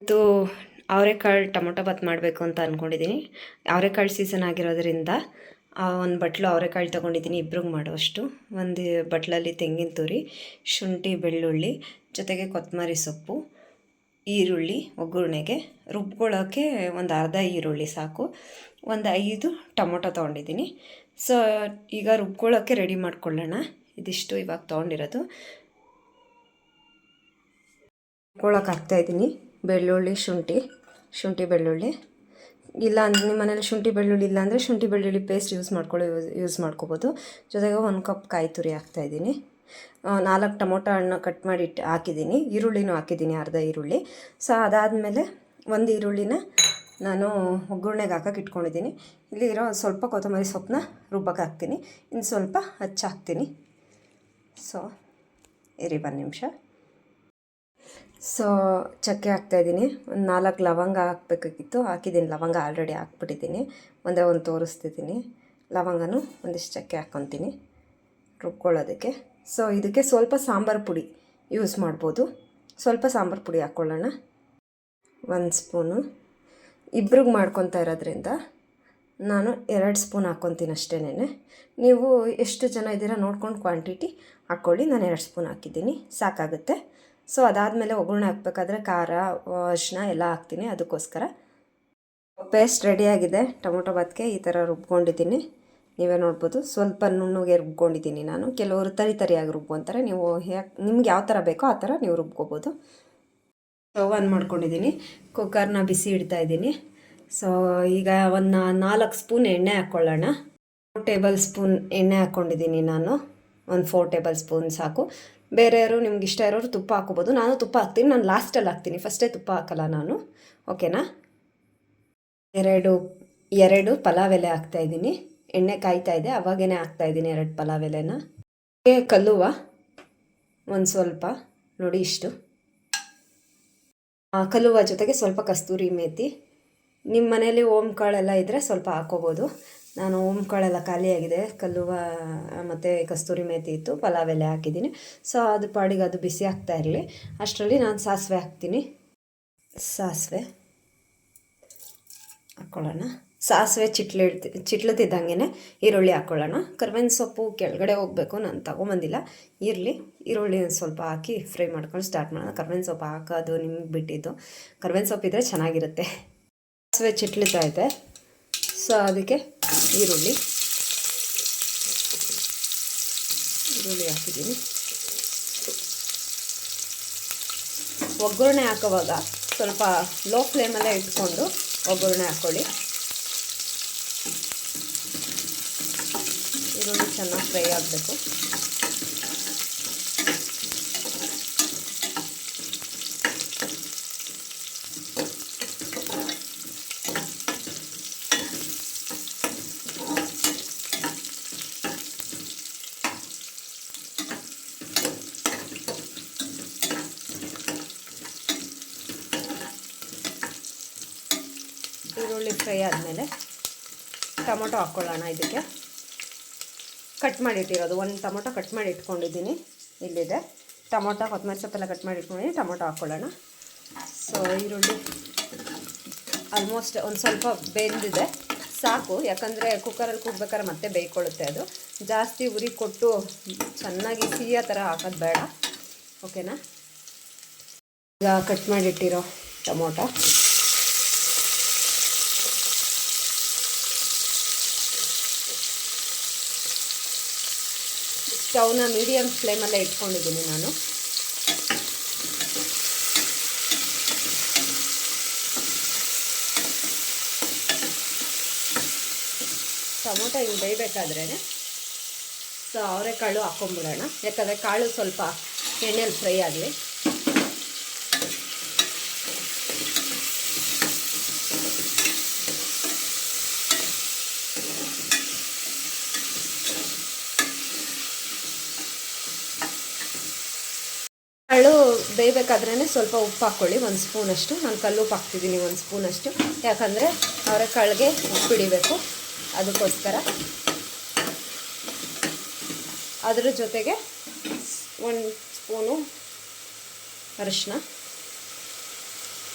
ಇದು ಅವರೆಕಾಳು ಟೊಮೊಟೊ ಬಾತ್ ಮಾಡಬೇಕು ಅಂತ ಅಂದ್ಕೊಂಡಿದ್ದೀನಿ. ಅವರೆಕಾಳು ಸೀಸನ್ ಆಗಿರೋದ್ರಿಂದ ಒಂದು ಬಟ್ಲು ಅವರೆಕಾಳು ತೊಗೊಂಡಿದ್ದೀನಿ, ಇಬ್ರಿಗೆ ಮಾಡುವಷ್ಟು. ಒಂದು ಬಟ್ಲಲ್ಲಿ ತೆಂಗಿನ ತುರಿ, ಶುಂಠಿ, ಬೆಳ್ಳುಳ್ಳಿ, ಜೊತೆಗೆ ಕೊತ್ತಂಬರಿ ಸೊಪ್ಪು, ಈರುಳ್ಳಿ ಒಗ್ಗರಣೆಗೆ, ರುಬ್ಕೊಳ್ಳೋಕ್ಕೆ ಒಂದು ಅರ್ಧ ಈರುಳ್ಳಿ ಸಾಕು, ಒಂದು 5 ಟೊಮೊಟೊ ತೊಗೊಂಡಿದ್ದೀನಿ. ಸೊ ಈಗ ರುಬ್ಕೊಳ್ಳೋಕ್ಕೆ ರೆಡಿ ಮಾಡ್ಕೊಳ್ಳೋಣ. ಇದಿಷ್ಟು ಇವಾಗ ತೊಗೊಂಡಿರೋದು. ರುಬ್ಕೊಳ್ಳೋಕೆ ಹಾಕ್ತಾಯಿದ್ದೀನಿ ಬೆಳ್ಳುಳ್ಳಿ, ಶುಂಠಿ ಬೆಳ್ಳುಳ್ಳಿ. ಇಲ್ಲ ಅಂದರೆ ನಿಮ್ಮ ಮನೇಲಿ ಶುಂಠಿ ಬೆಳ್ಳುಳ್ಳಿ ಇಲ್ಲ ಅಂದರೆ ಶುಂಠಿ ಬೆಳ್ಳುಳ್ಳಿ ಪೇಸ್ಟ್ ಯೂಸ್ ಮಾಡ್ಕೋಬೋದು. ಜೊತೆಗೆ 1 ಕಪ್ ಕಾಯಿ ತುರಿ ಹಾಕ್ತಾಯಿದ್ದೀನಿ. 4 ಟೊಮೊಟೊ ಹಣ್ಣು ಕಟ್ ಮಾಡಿ ಹಾಕಿದ್ದೀನಿ. ಈರುಳ್ಳಿನೂ ಹಾಕಿದ್ದೀನಿ, ಅರ್ಧ ಈರುಳ್ಳಿ. ಸೊ ಅದಾದಮೇಲೆ ಒಂದು ಈರುಳ್ಳಿನ ನಾನು ಒಗ್ಗರಣೆಗೆ ಹಾಕಕ್ಕೆ ಇಟ್ಕೊಂಡಿದ್ದೀನಿ. ಇಲ್ಲಿ ಇರೋ ಸ್ವಲ್ಪ ಕೊತ್ತಂಬರಿ ಸೊಪ್ಪನ್ನ ರುಬ್ಬಕ್ಕೆ ಹಾಕ್ತೀನಿ. ಇನ್ನು ಸ್ವಲ್ಪ ಹಾಕ್ತೀನಿ. ಸೊ ಇರಿ 1 ನಿಮಿಷ. ಸೊ ಚಕ್ಕೆ ಹಾಕ್ತಾಯಿದ್ದೀನಿ. ಒಂದು 4 ಲವಂಗ ಹಾಕಬೇಕಾಗಿತ್ತು, ಹಾಕಿದ್ದೀನಿ. ಲವಂಗ ಆಲ್ರೆಡಿ ಹಾಕ್ಬಿಟ್ಟಿದ್ದೀನಿ. ಒಂದೇ ಒಂದು ತೋರಿಸ್ತಿದ್ದೀನಿ. ಲವಂಗನೂ ಒಂದಿಷ್ಟು ಚಕ್ಕೆ ಹಾಕ್ಕೊತೀನಿ ರುಬ್ಕೊಳ್ಳೋದಕ್ಕೆ. ಸೊ ಇದಕ್ಕೆ ಸ್ವಲ್ಪ ಸಾಂಬಾರು ಪುಡಿ ಯೂಸ್ ಮಾಡ್ಬೋದು. ಸ್ವಲ್ಪ ಸಾಂಬಾರು ಪುಡಿ ಹಾಕ್ಕೊಳ್ಳೋಣ. 1 ಸ್ಪೂನು. ಇಬ್ರಿಗೆ ಮಾಡ್ಕೊತಾ ಇರೋದ್ರಿಂದ ನಾನು 2 ಸ್ಪೂನ್ ಹಾಕ್ಕೊತೀನಿ ಅಷ್ಟೇನೆ. ನೀವು ಎಷ್ಟು ಜನ ಇದ್ದೀರಾ ನೋಡ್ಕೊಂಡು ಕ್ವಾಂಟಿಟಿ ಹಾಕ್ಕೊಳ್ಳಿ. ನಾನು 2 ಸ್ಪೂನ್ ಹಾಕಿದ್ದೀನಿ, ಸಾಕಾಗುತ್ತೆ. ಸೊ ಅದಾದಮೇಲೆ ಒಗ್ಗರಣೆ ಹಾಕಬೇಕಾದ್ರೆ ಖಾರ, ಅರಿಶಿನ ಎಲ್ಲ ಹಾಕ್ತೀನಿ. ಅದಕ್ಕೋಸ್ಕರ ಪೇಸ್ಟ್ ರೆಡಿಯಾಗಿದೆ. ಟೊಮೊಟೊ ಬಾತ್ಗೆ ಈ ಥರ ರುಬ್ಕೊಂಡಿದ್ದೀನಿ, ನೀವೇ ನೋಡ್ಬೋದು. ಸ್ವಲ್ಪ ನುಣ್ಣಗೆ ರುಬ್ಕೊಂಡಿದ್ದೀನಿ ನಾನು. ಕೆಲವರು ತರಿಯಾಗಿ ರುಬ್ಕೊತಾರೆ. ನೀವು ನಿಮ್ಗೆ ಯಾವ ಥರ ಬೇಕೋ ಆ ಥರ ನೀವು ರುಬ್ಕೋಬೋದು. ಸ್ಟವ್ ಆನ್ ಮಾಡ್ಕೊಂಡಿದ್ದೀನಿ. ಕುಕ್ಕರ್ನ ಬಿಸಿ ಇಡ್ತಾಯಿದ್ದೀನಿ. ಸೊ ಈಗ ಒಂದು 4 ಸ್ಪೂನ್ ಎಣ್ಣೆ ಹಾಕ್ಕೊಳ್ಳೋಣ. 4 ಟೇಬಲ್ ಸ್ಪೂನ್ ಎಣ್ಣೆ ಹಾಕ್ಕೊಂಡಿದ್ದೀನಿ ನಾನು. ಒಂದು 4 ಟೇಬಲ್ ಸ್ಪೂನ್ ಸಾಕು. ಬೇರೆಯವರು ನಿಮ್ಗೆ ಇಷ್ಟ ಇರೋರು ತುಪ್ಪ ಹಾಕ್ಕೋಬೋದು. ನಾನು ತುಪ್ಪ ಹಾಕ್ತೀನಿ. ನಾನು ಲಾಸ್ಟಲ್ಲಿ ಹಾಕ್ತೀನಿ, ಫಸ್ಟೇ ತುಪ್ಪ ಹಾಕಲ್ಲ ನಾನು. ಓಕೆನಾ? 2 ಪಲಾವ್ ಎಲೆ ಹಾಕ್ತಾಯಿದ್ದೀನಿ. ಎಣ್ಣೆ ಕಾಯ್ತಾ ಇದೆ, ಅವಾಗೇ ಹಾಕ್ತಾಯಿದ್ದೀನಿ 2 ಪಲಾವ್ ಎಲೆನ. ಕಲ್ಲುವ ಒಂದು ಸ್ವಲ್ಪ ನೋಡಿ ಇಷ್ಟು. ಕಲ್ಲುವ ಜೊತೆಗೆ ಸ್ವಲ್ಪ ಕಸ್ತೂರಿ ಮೇಥಿ. ನಿಮ್ಮ ಮನೇಲಿ ಓಂಕಾಳೆಲ್ಲ ಇದ್ದರೆ ಸ್ವಲ್ಪ ಹಾಕ್ಕೋಬೋದು. ನಾನು ಓಂಕಾಳೆಲ್ಲ ಖಾಲಿಯಾಗಿದೆ. ಕಲ್ಲುವ ಮತ್ತು ಕಸ್ತೂರಿ ಮೇಥಿ ಇತ್ತು, ಪಲಾವ್ ಎಲೆ ಹಾಕಿದ್ದೀನಿ. ಸೊ ಅದು ಪಾಡಿಗೆ ಅದು ಬಿಸಿ ಆಗ್ತಾ ಇರಲಿ. ಅಷ್ಟರಲ್ಲಿ ನಾನು ಸಾಸಿವೆ ಹಾಕ್ತೀನಿ. ಸಾಸಿವೆ ಹಾಕ್ಕೊಳ್ಳೋಣ. ಸಾಸಿವೆ ಚಿಟ್ಲತಿದ್ದಂಗೆ ಈರುಳ್ಳಿ ಹಾಕ್ಕೊಳ್ಳೋಣ. ಕರ್ಬೇವಿನ ಸೊಪ್ಪು ಕೆಳಗಡೆ ಹೋಗಬೇಕು, ನಾನು ತೊಗೊಂಬಂದಿಲ್ಲ. ಈರುಳ್ಳಿ ಸ್ವಲ್ಪ ಹಾಕಿ ಫ್ರೈ ಮಾಡ್ಕೊಂಡು ಸ್ಟಾರ್ಟ್ ಮಾಡೋಣ. ಕರ್ಬೇವಿನ ಸೊಪ್ಪು ಹಾಕೋದು ನಿಮ್ಗೆ ಬಿಟ್ಟಿದ್ದು. ಕರ್ಬೇವಿನ ಸೊಪ್ಪಿದ್ರೆ ಚೆನ್ನಾಗಿರುತ್ತೆ. ಸಾಸಿವೆ ಚಿಟ್ಲಿತಾ ಇದೆ. ಸೊ ಅದಕ್ಕೆ ಈರುಳ್ಳಿ ಹಾಕಿದ್ದೀನಿ. ಒಗ್ಗರಣೆ ಹಾಕೋವಾಗ ಸ್ವಲ್ಪ ಲೋ ಫ್ಲೇಮಲ್ಲೇ ಇಟ್ಕೊಂಡು ಒಗ್ಗರಣೆ ಹಾಕ್ಕೊಳ್ಳಿ. ಈರುಳ್ಳಿ ಚೆನ್ನಾಗಿ ಫ್ರೈ ಆಗಬೇಕು. ಈರುಳ್ಳಿ ಫ್ರೈ ಆದಮೇಲೆ ಟೊಮೊಟೊ ಹಾಕ್ಕೊಳ್ಳೋಣ. ಇದಕ್ಕೆ ಕಟ್ ಮಾಡಿಟ್ಟಿರೋದು 1 ಟೊಮೊಟೊ ಕಟ್ ಮಾಡಿ ಇಟ್ಕೊಂಡಿದ್ದೀನಿ. ಇಲ್ಲಿದೆ ಟೊಮೊಟೊ, ಕೊತ್ತಂಬರಿ ಸೊಪ್ಪೆಲ್ಲ ಕಟ್ ಮಾಡಿ ಇಟ್ಕೊಂಡಿದ್ದೀನಿ. ಟೊಮೊಟೊ ಹಾಕ್ಕೊಳ್ಳೋಣ. ಸೊ ಈರುಳ್ಳಿ ಆಲ್ಮೋಸ್ಟ್ ಒಂದು ಸ್ವಲ್ಪ ಬೆಂದಿದೆ, ಸಾಕು. ಯಾಕಂದರೆ ಕುಕ್ಕರಲ್ಲಿ ಕೂಗ್ಬೇಕಾದ್ರೆ ಮತ್ತೆ ಬೇಯ್ಕೊಳ್ಳುತ್ತೆ ಅದು. ಜಾಸ್ತಿ ಉರಿ ಕೊಟ್ಟು ಚೆನ್ನಾಗಿ ಸಿಹಿಯ ಥರ ಹಾಕೋದು ಬೇಡ. ಓಕೆನಾ? ಈಗ ಕಟ್ ಮಾಡಿಟ್ಟಿರೋ ಟೊಮೊಟೊ ಸ್ಟವ್ನ ಮೀಡಿಯಮ್ ಫ್ಲೇಮಲ್ಲೇ ಇಟ್ಕೊಂಡಿದ್ದೀನಿ ನಾನು. ಟೊಮೊಟೊ ಹಿಂಗೆ ಬೇಯಬೇಕಾದ್ರೇ ಸೊ ಅವರೆಕಾಳು ಹಾಕ್ಕೊಂಬಿಡೋಣ. ಯಾಕಂದರೆ ಕಾಳು ಸ್ವಲ್ಪ ಎಣ್ಣೆಯಲ್ಲಿ ಫ್ರೈ ಆಗಲಿ. ಕಾಳು ಬೇಯಬೇಕಾದ್ರೇ ಸ್ವಲ್ಪ ಉಪ್ಪು ಹಾಕ್ಕೊಳ್ಳಿ, 1 ಸ್ಪೂನಷ್ಟು. ನಾನು ಕಲ್ಲುಪ್ಪು ಹಾಕ್ತಿದ್ದೀನಿ 1 ಸ್ಪೂನಷ್ಟು. ಯಾಕಂದರೆ ಅವರೆಕಾಳಿಗೆ ಉಪ್ಪು ಹಿಡಿಬೇಕು, ಅದಕ್ಕೋಸ್ಕರ. ಅದರ ಜೊತೆಗೆ 1 ಸ್ಪೂನು ಅರಿಶಿನ,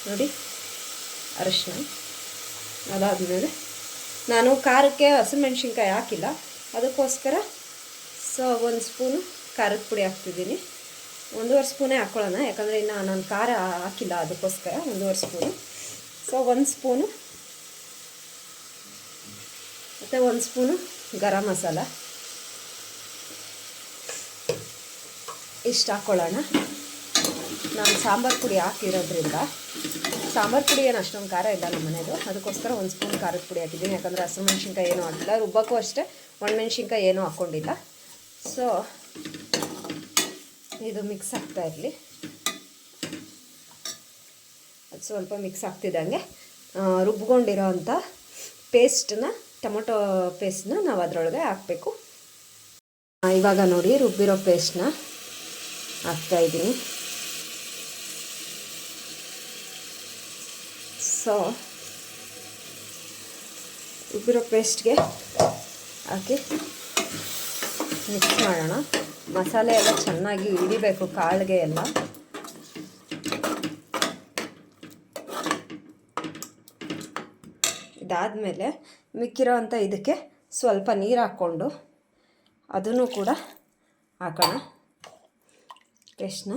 ನೋಡಿ ಅರಿಶಿನ. ಅದಾದಮೇಲೆ ನಾನು ಖಾರಕ್ಕೆ ಹಸಿಮೆಣ್ಸಿನ್ಕಾಯಿ ಹಾಕಿಲ್ಲ, ಅದಕ್ಕೋಸ್ಕರ ಸೊ 1 ಸ್ಪೂನು ಖಾರದ ಪುಡಿ ಹಾಕ್ತಿದ್ದೀನಿ. 1.5 ಸ್ಪೂನೇ ಹಾಕ್ಕೊಳ್ಳೋಣ, ಯಾಕಂದರೆ ಇನ್ನು ನಾನು ಖಾರ ಹಾಕಿಲ್ಲ, ಅದಕ್ಕೋಸ್ಕರ 1.5 ಸ್ಪೂನು. ಸೊ 1 ಸ್ಪೂನು ಮತ್ತು 1 ಸ್ಪೂನು ಗರಂ ಮಸಾಲ ಇಷ್ಟು ಹಾಕ್ಕೊಳ್ಳೋಣ. ನಾನು ಸಾಂಬಾರು ಪುಡಿ ಹಾಕಿರೋದ್ರಿಂದ, ಸಾಂಬಾರು ಪುಡಿ ಏನು ಅಷ್ಟೊಂದು ಖಾರ ಇಲ್ಲ ನಮ್ಮ ಮನೆಯದು, ಅದಕ್ಕೋಸ್ಕರ 1 ಸ್ಪೂನ್ ಖಾರದ ಪುಡಿ ಹಾಕಿದ್ದೀನಿ. ಯಾಕಂದರೆ ಹಸಿಮೆಣ್ಸಿನ್ಕಾಯಿ ಏನೂ ಹಾಕಿಲ್ಲ, ರುಬ್ಬಕ್ಕೂ ಅಷ್ಟೇ ಒಣಮೆಣ್ಸಿನ್ಕಾಯಿ ಏನೂ ಹಾಕ್ಕೊಂಡಿಲ್ಲ. ಸೊ ಇದು ಮಿಕ್ಸ್ ಆಗ್ತಾ ಇರಲಿ. ಅದು ಸ್ವಲ್ಪ ಮಿಕ್ಸ್ ಆಗ್ತಿದ್ದಂಗೆ ರುಬ್ಕೊಂಡಿರೋ ಅಂಥ ಪೇಸ್ಟನ್ನ, ಟೊಮೊಟೊ ಪೇಸ್ಟನ್ನ ನಾವು ಅದರೊಳಗೆ ಹಾಕಬೇಕು. ಇವಾಗ ನೋಡಿ ರುಬ್ಬಿರೋ ಪೇಸ್ಟನ್ನ ಹಾಕ್ತಾಯಿದ್ದೀನಿ. ಸೊ ರುಬ್ಬಿರೋ ಪೇಸ್ಟ್ಗೆ ಹಾಕಿ ಮಿಕ್ಸ್ ಮಾಡೋಣ. ಮಸಾಲೆ ಎಲ್ಲ ಚೆನ್ನಾಗಿ ಹಿಡಿಬೇಕು ಕಾಳಿಗೆ ಎಲ್ಲ. ಇದಾದಮೇಲೆ ಮಿಕ್ಕಿರೋ ಅಂಥ ಇದಕ್ಕೆ ಸ್ವಲ್ಪ ನೀರು ಹಾಕ್ಕೊಂಡು ಅದನ್ನು ಕೂಡ ಹಾಕೋಣ ಪೇಸ್ಟ್ನ.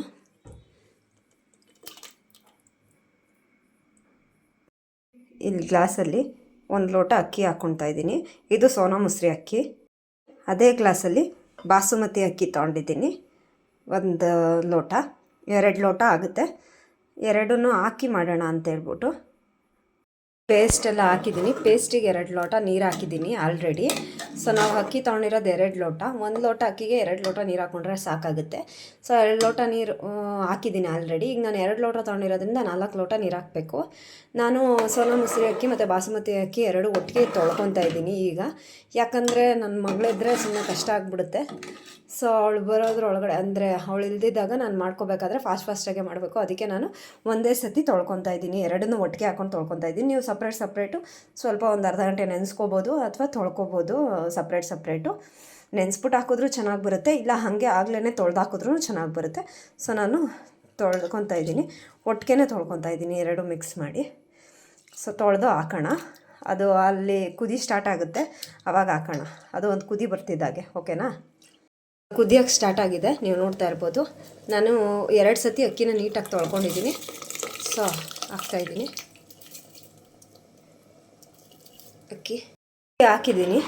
ಇಲ್ಲಿ ಗ್ಲಾಸಲ್ಲಿ 1 ಲೋಟ ಅಕ್ಕಿ ಹಾಕ್ಕೊಳ್ತಾ ಇದ್ದೀನಿ. ಇದು ಸೋನಾ ಮಸೂರಿ ಅಕ್ಕಿ. ಅದೇ ಗ್ಲಾಸಲ್ಲಿ ಬಾಸುಮತಿ ಅಕ್ಕಿ ತೊಗೊಂಡಿದ್ದೀನಿ 1 ಲೋಟ, 2 ಲೋಟ ಆಗುತ್ತೆ. ಎರಡನ್ನೂ ಹಾಕಿ ಮಾಡೋಣ ಅಂತೇಳ್ಬಿಟ್ಟು ಪೇಸ್ಟೆಲ್ಲ ಹಾಕಿದ್ದೀನಿ. ಪೇಸ್ಟಿಗೆ 2 ಲೋಟ ನೀರು ಹಾಕಿದ್ದೀನಿ ಆಲ್ರೆಡಿ. ಸೊ ನಾವು ಅಕ್ಕಿ ತೊಗೊಂಡಿರೋದು 2 ಲೋಟ. 1 ಲೋಟ ಅಕ್ಕಿಗೆ 2 ಲೋಟ ನೀರು ಹಾಕ್ಕೊಂಡ್ರೆ ಸಾಕಾಗುತ್ತೆ. ಸೊ 2 ಲೋಟ ನೀರು ಹಾಕಿದ್ದೀನಿ ಆಲ್ರೆಡಿ. ಈಗ ನಾನು 2 ಲೋಟ ತೊಗೊಂಡಿರೋದ್ರಿಂದ 4 ಲೋಟ ನೀರು ಹಾಕಬೇಕು. ನಾನು ಸೋನಾ ಮಸೂರಿ ಅಕ್ಕಿ ಮತ್ತು ಬಾಸುಮತಿ ಅಕ್ಕಿ 2 ಒಟ್ಟಿಗೆ ತೊಳ್ಕೊತಾ ಇದ್ದೀನಿ ಈಗ. ಯಾಕಂದರೆ ನನ್ನ ಮಗಳಿದ್ರೆ ಸುಮ್ಮನೆ ಕಷ್ಟ ಆಗಿಬಿಡುತ್ತೆ. ಸೊ ಅವಳು ಬರೋದ್ರೊಳಗಡೆ, ಅಂದರೆ ಅವಳು ಇಲ್ದಿದ್ದಾಗ ನಾನು ಮಾಡ್ಕೋಬೇಕಾದ್ರೆ ಫಾಸ್ಟಾಗೆ ಮಾಡಬೇಕು. ಅದಕ್ಕೆ ನಾನು ಒಂದೇ ಸತಿ ತೊಳ್ಕೊತಾ ಇದ್ದೀನಿ, 2 ಒಟ್ಟಿಗೆ ಹಾಕ್ಕೊಂಡು ತೊಳ್ಕೊತಾ ಇದ್ದೀನಿ. ನೀವು ಸಪ್ರೇಟು ಸ್ವಲ್ಪ ಒಂದು ಅರ್ಧ ಗಂಟೆ ನೆನೆಸ್ಕೋಬೋದು ಅಥವಾ ತೊಳ್ಕೊಬೋದು. ಸಪ್ರೇಟು ನೆನೆಸ್ಬಿಟ್ಟು ಹಾಕಿದ್ರೂ ಚೆನ್ನಾಗಿ ಬರುತ್ತೆ, ಇಲ್ಲ ಹಾಗೆ ಆಗ್ಲೇ ತೊಳೆದು ಹಾಕಿದ್ರೂ ಚೆನ್ನಾಗಿ ಬರುತ್ತೆ. ಸೊ ನಾನು ತೊಳ್ಕೊತಾ ಇದ್ದೀನಿ, ಒಟ್ಟಿಗೆ ತೊಳ್ಕೊತಾ ಇದ್ದೀನಿ 2 ಮಿಕ್ಸ್ ಮಾಡಿ. ಸೊ ತೊಳೆದು ಹಾಕೋಣ. ಅದು ಅಲ್ಲಿ ಕುದಿ ಸ್ಟಾರ್ಟ್ ಆಗುತ್ತೆ, ಆವಾಗ ಹಾಕೋಣ. ಅದು ಒಂದು ಕುದಿ ಬರ್ತಿದ್ದಾಗೆ, ಓಕೆನಾ? ಕುದಿಯೋಕ್ಕೆ ಸ್ಟಾರ್ಟ್ ಆಗಿದೆ, ನೀವು ನೋಡ್ತಾ ಇರ್ಬೋದು. ನಾನು 2 ಸತಿ ಅಕ್ಕಿನ ನೀಟಾಗಿ ತೊಳ್ಕೊಂಡಿದ್ದೀನಿ. ಸೊ ಹಾಕ್ತಾಯಿದ್ದೀನಿ ಅಕ್ಕಿ ಹಾಕಿದ್ದೀನಿ.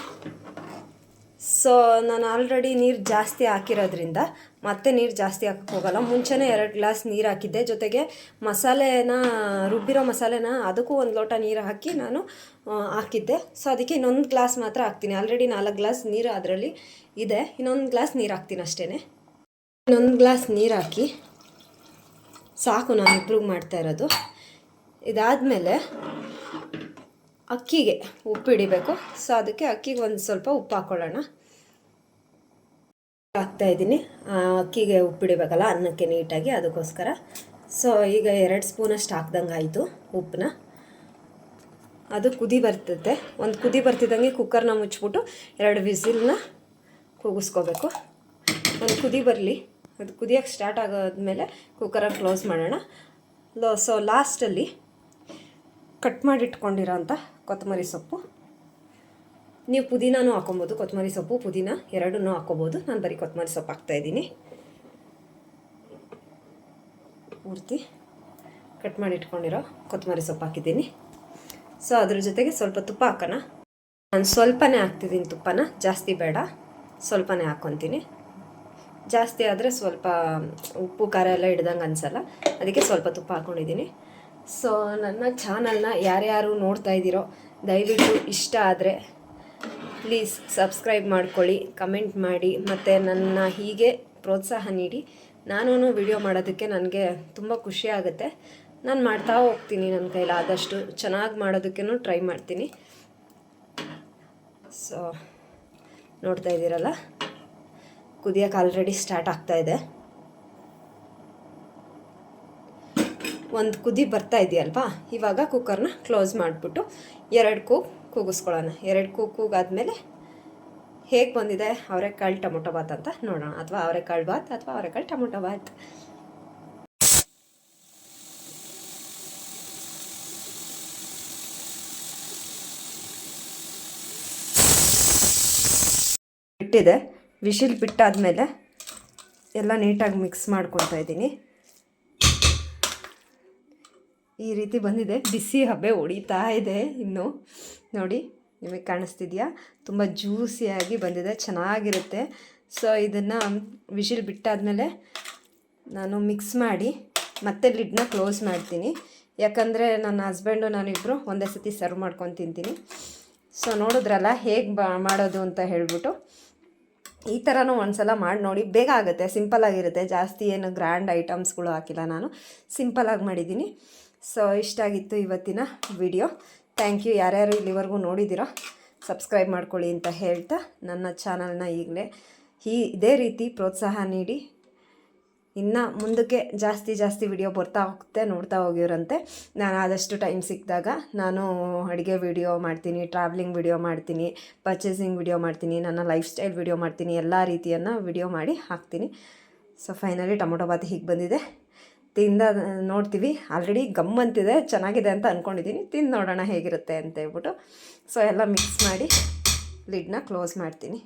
ಸೊ ನಾನು ಆಲ್ರೆಡಿ ನೀರು ಜಾಸ್ತಿ ಹಾಕಿರೋದ್ರಿಂದ ಮತ್ತೆ ನೀರು ಜಾಸ್ತಿ ಹಾಕಕ್ಕೆ ಹೋಗಲ್ಲ. ಮುಂಚೆನೇ 2 ಗ್ಲಾಸ್ ನೀರು ಹಾಕಿದ್ದೆ, ಜೊತೆಗೆ ರುಬ್ಬಿರೋ ಮಸಾಲೆನ ಅದಕ್ಕೂ 1 ಲೋಟ ನೀರು ಹಾಕಿ ನಾನು ಹಾಕಿದ್ದೆ. ಸೊ ಅದಕ್ಕೆ ಇನ್ನೊಂದು ಗ್ಲಾಸ್ ಮಾತ್ರ ಹಾಕ್ತೀನಿ. ಆಲ್ರೆಡಿ 4 ಗ್ಲಾಸ್ ನೀರು ಅದರಲ್ಲಿ ಇದೆ, ಇನ್ನೊಂದು ಗ್ಲಾಸ್ ನೀರು ಹಾಕ್ತೀನಿ ಅಷ್ಟೇ. ಇನ್ನೊಂದು ಗ್ಲಾಸ್ ನೀರು ಹಾಕಿ ಸಾಕು, ನಾನು ಇಬ್ರಿಗೆ ಮಾಡ್ತಾ ಇರೋದು. ಇದಾದಮೇಲೆ ಅಕ್ಕಿಗೆ ಉಪ್ಪು ಹಿಡಿಬೇಕು. ಸೊ ಅದಕ್ಕೆ ಅಕ್ಕಿಗೆ ಒಂದು ಸ್ವಲ್ಪ ಉಪ್ಪು ಹಾಕ್ಕೊಳ್ಳೋಣ. ಹಾಕ್ತಾಯಿದ್ದೀನಿ, ಅಕ್ಕಿಗೆ ಉಪ್ಪು ಹಿಡಿಬೇಕಲ್ಲ ಅನ್ನಕ್ಕೆ ನೀಟಾಗಿ, ಅದಕ್ಕೋಸ್ಕರ. ಸೊ ಈಗ 2 ಸ್ಪೂನಷ್ಟು ಹಾಕ್ದಂಗೆ ಆಯಿತು ಉಪ್ಪನ್ನ. ಅದು ಕುದಿ ಬರ್ತದೆ. ಒಂದು ಕುದಿ ಬರ್ತಿದ್ದಂಗೆ ಕುಕ್ಕರ್ನ ಮುಚ್ಚಿಬಿಟ್ಟು 2 ವಿಸಿಲ್ನ ಕೂಗಿಸ್ಕೋಬೇಕು. ಒಂದು ಕುದಿ ಬರಲಿ, ಅದು ಕುದಿಯೋಕ್ಕೆ ಸ್ಟಾರ್ಟ್ ಆಗೋದ್ಮೇಲೆ ಕುಕ್ಕರಾಗಿ ಕ್ಲೋಸ್ ಮಾಡೋಣ. ಸೊ ಲಾಸ್ಟಲ್ಲಿ ಕಟ್ ಮಾಡಿಟ್ಕೊಂಡಿರೋ ಅಂಥ ಕೊತ್ತಂಬರಿ ಸೊಪ್ಪು, ನೀವು ಪುದೀನೂ ಹಾಕೊಬೋದು, ಕೊತ್ತಂಬರಿ ಸೊಪ್ಪು ಪುದೀನ ಎರಡನ್ನೂ ಹಾಕ್ಕೋಬೋದು. ನಾನು ಬರೀ ಕೊತ್ತಂಬರಿ ಸೊಪ್ಪು ಹಾಕ್ತಾಯಿದ್ದೀನಿ. ಪೂರ್ತಿ ಕಟ್ ಮಾಡಿ ಇಟ್ಕೊಂಡಿರೋ ಕೊತ್ತಂಬರಿ ಸೊಪ್ಪು ಹಾಕಿದ್ದೀನಿ. ಸೊ ಅದ್ರ ಜೊತೆಗೆ ಸ್ವಲ್ಪ ತುಪ್ಪ ಹಾಕೋಣ. ನಾನು ಸ್ವಲ್ಪನೇ ಹಾಕ್ತಿದ್ದೀನಿ ತುಪ್ಪನ, ಜಾಸ್ತಿ ಬೇಡ, ಸ್ವಲ್ಪನೇ ಹಾಕ್ಕೊತೀನಿ. ಜಾಸ್ತಿ ಆದರೆ ಸ್ವಲ್ಪ ಉಪ್ಪು ಖಾರ ಎಲ್ಲ ಹಿಡ್ದಂಗೆ ಅನಿಸಲ್ಲ, ಅದಕ್ಕೆ ಸ್ವಲ್ಪ ತುಪ್ಪ ಹಾಕ್ಕೊಂಡಿದ್ದೀನಿ. ಸೊ ನನ್ನ ಚಾನಲ್ನ ಯಾರ್ಯಾರು ನೋಡ್ತಾ ಇದ್ದೀರೋ ದಯವಿಟ್ಟು ಇಷ್ಟ ಆದರೆ ಪ್ಲೀಸ್ ಸಬ್ಸ್ಕ್ರೈಬ್ ಮಾಡ್ಕೊಳ್ಳಿ, ಕಮೆಂಟ್ ಮಾಡಿ, ಮತ್ತು ನನ್ನ ಹೀಗೆ ಪ್ರೋತ್ಸಾಹ ನೀಡಿ. ನಾನು ವಿಡಿಯೋ ಮಾಡೋದಕ್ಕೆ ನನಗೆ ತುಂಬ ಖುಷಿ ಆಗುತ್ತೆ. ನಾನು ಮಾಡ್ತಾ ಹೋಗ್ತೀನಿ, ನನ್ನ ಕೈಲಾದಷ್ಟು ಚೆನ್ನಾಗಿ ಮಾಡೋದಕ್ಕೂ ಟ್ರೈ ಮಾಡ್ತೀನಿ. ಸೊ ನೋಡ್ತಾ ಇದ್ದೀರಲ್ಲ, ಕುದಿಯೋಕೆ ಆಲ್ರೆಡಿ ಸ್ಟಾರ್ಟ್ ಆಗ್ತಾಯಿದೆ. ಒಂದು ಕುದಿ ಬರ್ತಾ ಇದೆಯಲ್ವಾ, ಇವಾಗ ಕುಕ್ಕರ್ನ ಕ್ಲೋಸ್ ಮಾಡಿಬಿಟ್ಟು 2 ಕೂಗಿಸ್ಕೊಳ್ಳೋಣ. 2 ಕೂಗಾದ್ಮೇಲೆ ಹೇಗೆ ಬಂದಿದೆ ಅವರೆಕಾಳು ಟೊಮೊಟೊ ಬಾತ್ ಅಂತ ನೋಡೋಣ, ಅಥವಾ ಅವರೆಕಾಳು ಬಾತ್ ಅಥವಾ ಅವರೆಕಾಳು ಟೊಮೊಟೊ ಬಾತ್. ಬಿಟ್ಟಿದೆ. ವಿಶಿಲ್ ಬಿಟ್ಟಾದಮೇಲೆ ಎಲ್ಲ ನೀಟಾಗಿ ಮಿಕ್ಸ್ ಮಾಡ್ಕೊತಾ ಇದ್ದೀನಿ. ಈ ರೀತಿ ಬಂದಿದೆ. ಬಿಸಿ ಹಬೆ ಹೊಡಿತಾ ಇದೆ ಇನ್ನು. ನೋಡಿ ನಿಮಗೆ ಕಾಣಿಸ್ತಿದೆಯಾ? ತುಂಬ ಜ್ಯೂಸಿಯಾಗಿ ಬಂದಿದೆ, ಚೆನ್ನಾಗಿರುತ್ತೆ. ಸೊ ಇದನ್ನು ವಿಶಿಲ್ ಬಿಟ್ಟಾದಮೇಲೆ ನಾನು ಮಿಕ್ಸ್ ಮಾಡಿ ಮತ್ತೆ ಲಿಡ್ನ ಕ್ಲೋಸ್ ಮಾಡ್ತೀನಿ. ಯಾಕಂದರೆ ನನ್ನ ಹಸ್ಬೆಂಡು ನಾನಿಬ್ಬರು ಒಂದೇ ಸತಿ ಸರ್ವ್ ಮಾಡ್ಕೊಂಡು ತಿಂತೀನಿ. ಸೊ ನೋಡಿದ್ರಲ್ಲ ಹೇಗೆ ಮಾಡೋದು ಅಂತ ಹೇಳ್ಬಿಟ್ಟು. ಈ ಥರನೂ ಒಂದು ಸಲ ಮಾಡಿ ನೋಡಿ, ಬೇಗ ಆಗುತ್ತೆ, ಸಿಂಪಲ್ಲಾಗಿರುತ್ತೆ. ಜಾಸ್ತಿ ಏನು ಗ್ರ್ಯಾಂಡ್ ಐಟಮ್ಸ್ಗಳು ಹಾಕಿಲ್ಲ, ನಾನು ಸಿಂಪಲ್ಲಾಗಿ ಮಾಡಿದ್ದೀನಿ. ಸೊ ಇಷ್ಟ ಆಗಿತ್ತು ಇವತ್ತಿನ ವಿಡಿಯೋ. Thank you. ಯಾರ್ಯಾರು ಇಲ್ಲಿವರೆಗೂ ನೋಡಿದ್ದೀರೋ ಸಬ್ಸ್ಕ್ರೈಬ್ ಮಾಡ್ಕೊಳ್ಳಿ ಅಂತ ಹೇಳ್ತಾ, ನನ್ನ ಚಾನಲ್ನ ಈಗಲೇ ಇದೇ ರೀತಿ ಪ್ರೋತ್ಸಾಹ ನೀಡಿ. ಇನ್ನು ಮುಂದಕ್ಕೆ ಜಾಸ್ತಿ ವಿಡಿಯೋ ಬರ್ತಾ ಹೋಗುತ್ತೆ, ನೋಡ್ತಾ ಹೋಗಿರಂತೆ. ನಾನು ಆದಷ್ಟು ಟೈಮ್ ಸಿಕ್ಕಿದಾಗ ನಾನು ಅಡುಗೆ ವಿಡಿಯೋ ಮಾಡ್ತೀನಿ, ಟ್ರಾವೆಲಿಂಗ್ ವಿಡಿಯೋ ಮಾಡ್ತೀನಿ, ಪರ್ಚೇಸಿಂಗ್ ವಿಡಿಯೋ ಮಾಡ್ತೀನಿ, ನನ್ನ ಲೈಫ್ ಸ್ಟೈಲ್ ವಿಡಿಯೋ ಮಾಡ್ತೀನಿ, ಎಲ್ಲ ರೀತಿಯನ್ನು ವಿಡಿಯೋ ಮಾಡಿ ಹಾಕ್ತೀನಿ. ಸೊ ಫೈನಲಿ ಟೊಮೊಟೊ ಬಾತ್ ಹೀಗೆ ಬಂದಿದೆ. ನೋಡ್ತೀವಿ. ಆಲ್ರೆಡಿ ಗಮ್ಮಂತಿದೆ, ಚೆನ್ನಾಗಿದೆ ಅಂತ ಅಂದ್ಕೊಂಡಿದ್ದೀನಿ. ತಿಂದು ನೋಡೋಣ ಹೇಗಿರುತ್ತೆ ಅಂತ ಹೇಳ್ಬಿಟ್ಟು. ಸೊ ಎಲ್ಲ ಮಿಕ್ಸ್ ಮಾಡಿ ಲಿಡ್ನ ಕ್ಲೋಸ್ ಮಾಡ್ತೀನಿ.